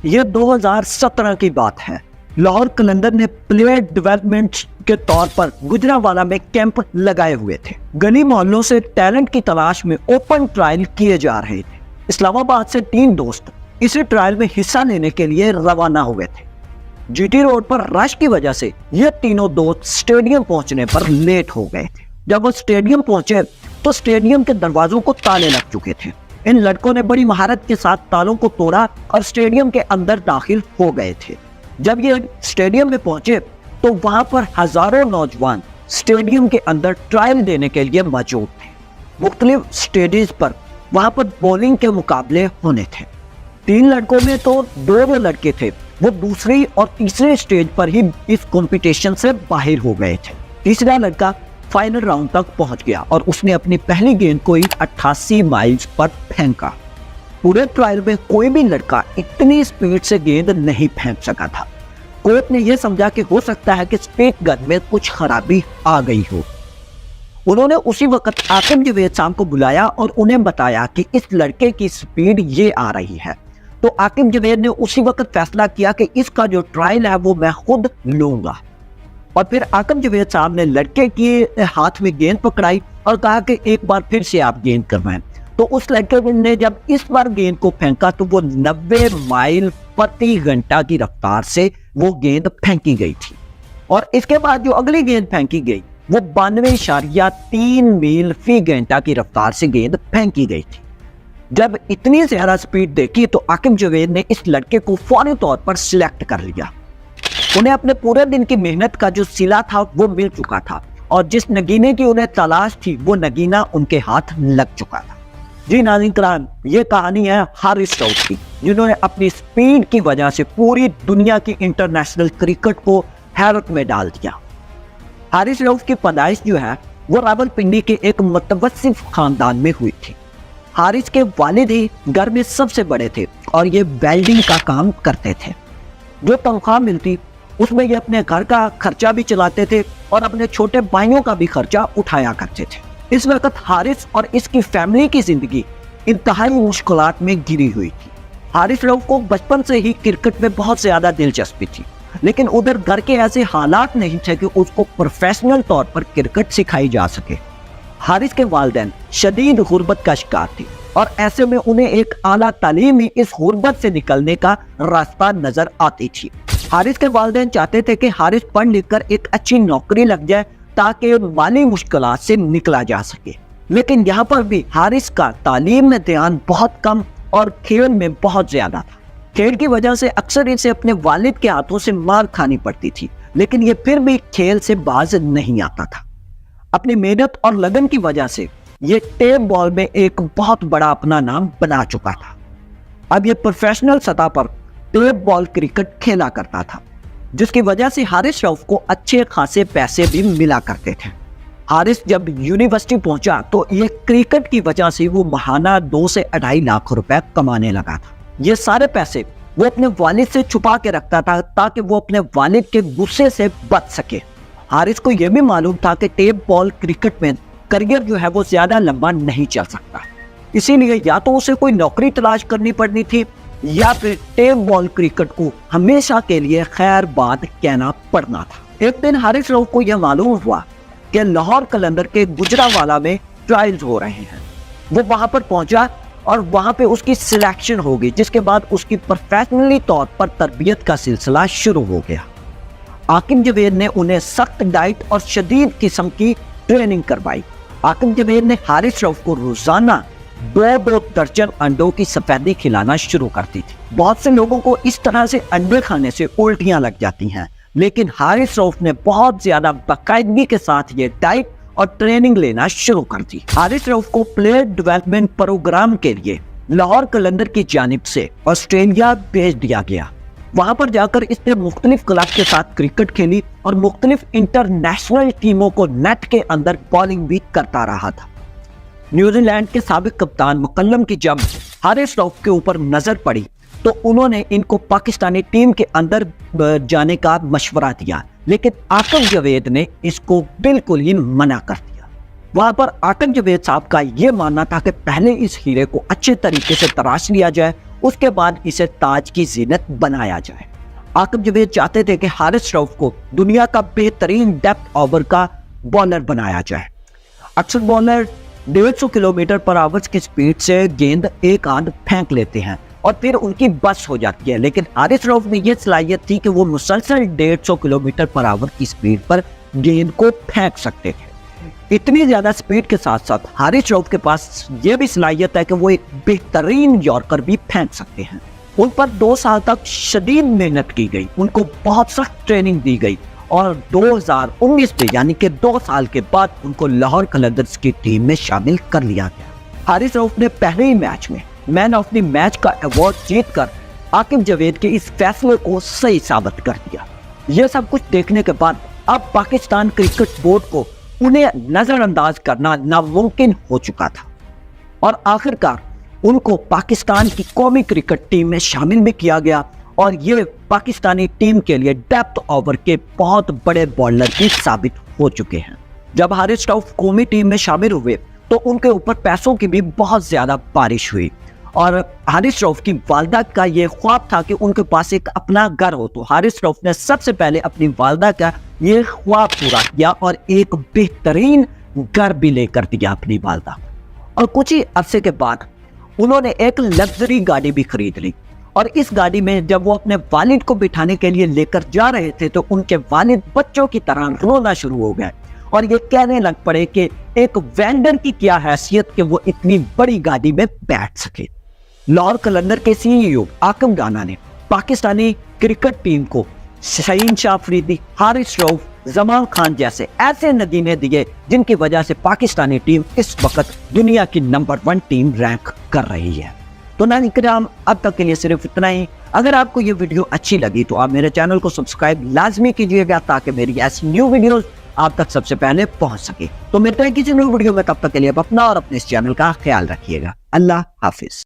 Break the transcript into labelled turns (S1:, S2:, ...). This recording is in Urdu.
S1: یہ 2017 کی بات ہے۔ لاہور قلندر نے پلیئر ڈیولپمنٹ کے طور پر گجرانوالہ میں کیمپ لگائے ہوئے تھے۔ گلی محلوں سے ٹیلنٹ کی تلاش میں اوپن ٹرائل کیے جا رہے تھے۔ اسلام آباد سے 3 دوست اسی ٹرائل میں حصہ لینے کے لیے روانہ ہوئے تھے۔ جی ٹی روڈ پر رش کی وجہ سے یہ تینوں دوست سٹیڈیم پہنچنے پر لیٹ ہو گئے تھے۔ جب وہ سٹیڈیم پہنچے تو سٹیڈیم کے دروازوں کو تالے لگ چکے تھے۔ ان لڑکوں نے بڑی مہارت کے ساتھ تالوں کو توڑا اور سٹیڈیم کے اندر داخل ہو گئے تھے۔ جب یہ سٹیڈیم میں پہنچے تو وہاں پر ہزاروں نوجوان سٹیڈیم کے اندر ٹرائل دینے کے لیے موجود تھے۔ مختلف سٹیجز پر وہاں پر بولنگ کے مقابلے ہونے تھے۔ 3 لڑکوں میں تو 2 لڑکے تھے، وہ دوسری اور تیسرے سٹیج پر ہی اس کمپٹیشن سے باہر ہو گئے تھے۔ تیسرا لڑکا فائنل راؤنڈ تک پہنچ گیا اور اس نے اپنی پہلی گیند کو 88 مائلز پر پھینکا۔ پورے ٹرائل میں کوئی بھی لڑکا اتنی سپیڈ سے گیند نہیں پھینک سکا تھا۔ کوچ نے یہ سمجھا کہ ہو سکتا ہے کہ سپیڈ گن میں کچھ خرابی آ گئی ہو۔ انہوں نے اسی وقت عاقب جاوید صاحب کو بلایا اور انہیں بتایا کہ اس لڑکے کی سپیڈ یہ آ رہی ہے۔ تو عاقب جاوید نے اسی وقت فیصلہ کیا کہ اس کا جو ٹرائل ہے وہ میں خود لوں گا، اور پھر عاقب جاوید صاحب نے لڑکے کے ہاتھ میں گیند پکڑائی اور کہا کہ ایک بار پھر سے آپ گیند کروائیں۔ تو اس لڑکے نے جب اس بار گیند کو پھینکا تو وہ 90 مائل فی گھنٹہ کی رفتار سے وہ گیند پھینکی گئی تھی، اور اس کے بعد جو اگلی گیند پھینکی گئی وہ 92.3 میل فی گھنٹہ کی رفتار سے گیند پھینکی گئی تھی۔ جب اتنی زیادہ سپیڈ دیکھی تو عاقب جاوید نے اس لڑکے کو فوری طور پر سلیکٹ کر لیا۔ انہیں اپنے پورے دن کی محنت کا جو صلہ تھا وہ مل چکا تھا، اور جس نگینے کی انہیں تلاش تھی وہ نگینہ ان کے ہاتھ لگ چکا تھا۔ جی ناظرین کرام، یہ کہانی ہے حارث رؤف کی، جنہوں نے اپنی سپیڈ کی وجہ سے پوری دنیا کی انٹرنیشنل کرکٹ کو حیرت میں ڈال دیا۔ حارث رؤف کی پیدائش جو ہے وہ راولپنڈی کے ایک متوسط خاندان میں ہوئی تھی۔ حارث کے والد ہی گھر میں سب سے بڑے تھے اور یہ ویلڈنگ کا کام کرتے تھے۔ جو تنخواہ ملتی اس میں یہ اپنے گھر کا خرچہ بھی چلاتے تھے اور اپنے چھوٹے بھائیوں کا بھی خرچہ اٹھایا کرتے تھے۔ اس وقت حارث اور اس کی فیملی کی زندگی انتہائی مشکلات میں گھری ہوئی تھی۔ حارث رؤف کو بچپن سے ہی کرکٹ میں بہت زیادہ دلچسپی تھی، لیکن ادھر گھر کے ایسے حالات نہیں تھے کہ اس کو پروفیشنل طور پر کرکٹ سکھائی جا سکے۔ حارث کے والدین شدید غربت کا شکار تھے، اور ایسے میں انہیں ایک اعلیٰ تعلیم ہی اس غربت سے نکلنے کا راستہ نظر آتی تھی۔ حارث کے والدین چاہتے تھے کہ حارث پڑھ لکھ کر ایک اچھی نوکری لگ جائے تاکہ مالی مشکلات سے نکلا جا سکے، لیکن یہاں پر بھی حارث کا تعلیم میں دھیان بہت کم اور کھیل میں بہت زیادہ تھا۔ کھیل کی وجہ سے اکثر اسے اپنے والد کے ہاتھوں سے مار کھانی پڑتی تھی، لیکن یہ پھر بھی کھیل سے باز نہیں آتا تھا۔ اپنی محنت اور لگن کی وجہ سے یہ ٹیپ بال میں ایک بہت بڑا اپنا نام بنا چکا تھا۔ اب یہ پروفیشنل سطح پر ٹیپ بال کرکٹ کھیلا کرتا تھا، جس کی وجہ سے حارث رؤف کو اچھے خاصے پیسے بھی ملا کرتے تھے۔ حارث جب یونیورسٹی پہنچا تو یہ کرکٹ کی وجہ سے وہ ماہانہ 2 سے 2.5 لاکھ روپے کمانے لگا تھا۔ یہ سارے پیسے وہ اپنے والد سے چھپا کے رکھتا تھا تاکہ وہ اپنے والد کے غصے سے بچ سکے۔ حارث کو یہ بھی معلوم تھا کہ ٹیپ بال کرکٹ میں کریئر جو ہے وہ زیادہ لمبا نہیں چل سکتا، اسی لیے یا تو اسے کوئی نوکری تلاش کرنی پڑنی تھی یا پھر ٹیپ بال کرکٹ کو ہمیشہ کے لیے خیر بات کہنا پڑنا تھا۔ ایک دن حارث رؤف کو یہ معلوم ہوا کہ لاہور قلندر کے گجرانوالہ میں ٹرائلز ہو رہے ہیں۔ وہ وہاں پر پہنچا اور وہاں پہ اس کی سلیکشن ہوگی، جس کے بعد اس کی پروفیشنلی طور پر تربیت کا سلسلہ شروع ہو گیا۔ عاقب جاوید نے انہیں سخت ڈائٹ اور شدید قسم کی ٹریننگ کروائی۔ عاقب جاوید نے حارث رؤف کو روزانہ 2 درجن انڈوں کی سفیدی کھلانا شروع کرتی تھی۔ بہت سے لوگوں کو اس طرح سے انڈے کھانے سے الٹیاں لگ جاتی ہیں، لیکن حارث رؤف نے بہت زیادہ باقاعدگی کے ساتھ یہ ڈائٹ اور ٹریننگ لینا شروع کر دی۔ حارث رؤف کو پلیئر ڈیولپمنٹ پروگرام کے لیے لاہور قلندر کی جانب سے آسٹریلیا بھیج دیا گیا۔ وہاں پر جا کر اس نے مختلف کلب کے ساتھ کرکٹ کھیلی اور مختلف انٹرنیشنل ٹیموں کو نیٹ کے اندر بالنگ بھی کرتا رہا تھا۔ نیوزی لینڈ کے سابق کپتان مکلم کی جب حارث رؤف کے اوپر نظر پڑی تو انہوں نے ان کو پاکستانی ٹیم کے اندر جانے کا مشورہ دیا، لیکن عاقب جاوید نے اس کو بالکل ہی منع کر دیا۔ وہاں پر عاقب جاوید صاحب کا یہ ماننا تھا کہ پہلے اس ہیرے کو اچھے طریقے سے تراش لیا جائے، اس کے بعد اسے تاج کی زینت بنایا جائے۔ عاقب جاوید چاہتے تھے کہ حارث رؤف کو دنیا کا بہترین ڈیپتھ اوور کا بالر بنایا جائے۔ اکثر بالر 150 کلومیٹر پر آور کی سپیڈ سے گیند ایک آدھ پھینک لیتے ہیں اور پھر ان کی بس ہو جاتی ہے، لیکن حارث رؤف میں یہ صلاحیت تھی کہ وہ مسلسل 150 کلومیٹر پر آور کی سپیڈ پر گیند کو پھینک سکتے تھے۔ اتنی زیادہ سپیڈ کے ساتھ ساتھ حارث رؤف کے پاس یہ بھی صلاحیت ہے کہ وہ ایک بہترین یارکر بھی پھینک سکتے ہیں۔ ان پر 2 سال تک شدید محنت کی گئی، ان کو بہت سخت ٹریننگ دی گئی اور 2019 میں یعنی کہ 2 سال کے بعد ان کو لاہور قلندرز کی ٹیم میں شامل کر لیا گیا۔ حارث رؤف نے پہلے ہی میچ میں مین آف دی میچ کا ایوارڈ جیت کر عاقب جاوید کے اس فیصلے کو صحیح ثابت کر دیا۔ یہ سب کچھ دیکھنے کے بعد اب پاکستان کرکٹ بورڈ کو انہیں نظر انداز کرنا ناممکن ہو چکا تھا اور آخرکار ان کو پاکستان کی قومی کرکٹ ٹیم میں شامل بھی کیا گیا اور یہ پاکستانی ٹیم کے لیے ڈیپتھ اوور کے بہت بڑے بالر بھی ثابت ہو چکے ہیں۔ جب حارث رؤف قومی ٹیم میں شامل ہوئے تو ان کے اوپر پیسوں کی بھی بہت زیادہ بارش ہوئی اور حارث رؤف کی والدہ کا یہ خواب تھا کہ ان کے پاس ایک اپنا گھر ہو، تو حارث رؤف نے سب سے پہلے اپنی والدہ کا یہ خواب پورا کیا اور ایک بہترین گھر بھی لے کر دیا اپنی والدہ، اور کچھ ہی عرصے کے بعد انہوں نے ایک لگژری گاڑی بھی خرید لی اور اس گاڑی میں جب وہ اپنے والد کو بٹھانے کے لیے لے کر جا رہے تھے تو ان کے والد بچوں کی طرح رونا شروع ہو گئے اور یہ کہنے لگ پڑے کہ ایک وینڈر کی کیا حیثیت کہ وہ اتنی بڑی گاڑی میں بیٹھ سکے۔ لاہور قلندر کے سی ای او عاقب رانا نے پاکستانی کرکٹ ٹیم کو شہین شاہ افریدی، حارث رؤف، زمان خان جیسے ایسے نگینے دیے جن کی وجہ سے پاکستانی ٹیم اس وقت دنیا کی نمبر 1 ٹیم رینک کر رہی ہے۔ تو ناظرین کرام، اب تک کے لیے صرف اتنا ہی۔ اگر آپ کو یہ ویڈیو اچھی لگی تو آپ میرے چینل کو سبسکرائب لازمی کیجیے گا تاکہ میری ایسی نیو ویڈیوز آپ تک سب سے پہلے پہنچ سکے۔ تو ملتے ہیں کسی نیو ویڈیو میں، تب تک کے لیے اپنا اور اپنے اس چینل کا خیال رکھیے گا۔ اللہ حافظ۔